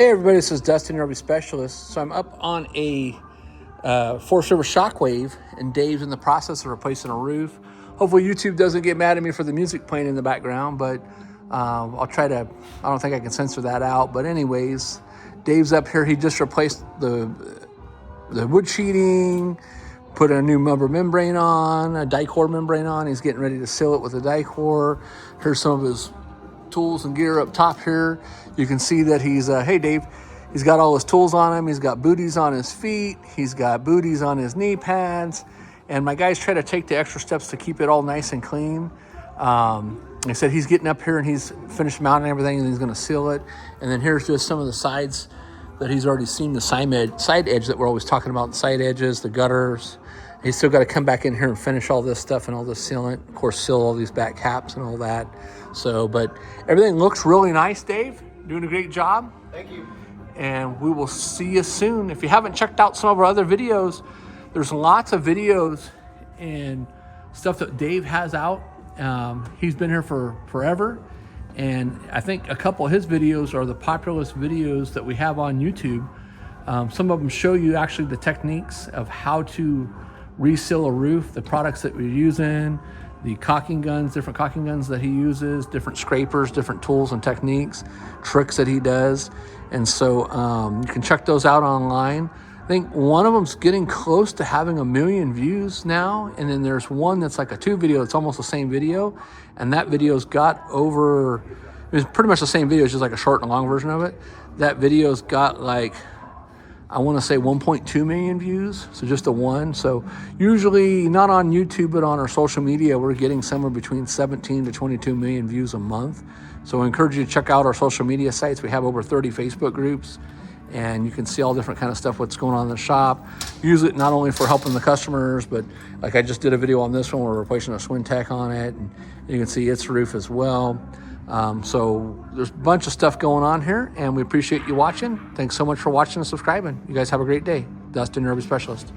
Hey everybody, this is Dustin, RV Specialist. So I'm up on a Forest River Shockwave, and Dave's in the process of replacing a roof. Hopefully YouTube doesn't get mad at me for the music playing in the background, but I'll try to, I don't think I can censor that out. But anyways, Dave's up here. He just replaced the wood sheeting, put a new rubber membrane on, a Dicor membrane on. He's getting ready to seal it with a Dicor. Here's some of his tools and gear up top here. You can see that he's hey Dave, he's got all his tools on him. He's got booties on his feet, he's got booties on his knee pads, and my guys try to take the extra steps to keep it all nice and clean. He said he's getting up here and he's finished mounting everything and he's going to seal it. And then here's just some of the sides that he's already seen, the side edge that we're always talking about, the side edges, the gutters. He's still got to come back in here and finish all this stuff and all this sealant. Of course, seal all these back caps and all that. So, but everything looks really nice, Dave. Doing a great job. Thank you. And we will see you soon. If you haven't checked out some of our other videos, there's lots of videos and stuff that Dave has out. He's been here for forever. And I think a couple of his videos are the popularest videos that we have on YouTube. Some of them show you actually the techniques of how to reseal a roof, the products that we're using, the caulking guns, different caulking guns that he uses, different scrapers, different tools and techniques, tricks that he does. And so you can check those out online. I think one of them's getting close to having 1 million views now. And then there's one that's like a 2 video. It's almost the same video. And that video's got over, it's pretty much the same video. It's just like a short and long version of it. That video's got like, I want to say 1.2 million views, so just a one. So usually not on YouTube, but on our social media, we're getting somewhere between 17 to 22 million views a month. So I encourage you to check out our social media sites. We have over 30 Facebook groups, and you can see all different kind of stuff, what's going on in the shop. Use it not only for helping the customers, but like I just did a video on this one, we're replacing a Swin Tech on it, and you can see its roof as well. So there's a bunch of stuff going on here, and we appreciate you watching. Thanks so much for watching and subscribing. You guys have a great day. Dustin, RV Specialist.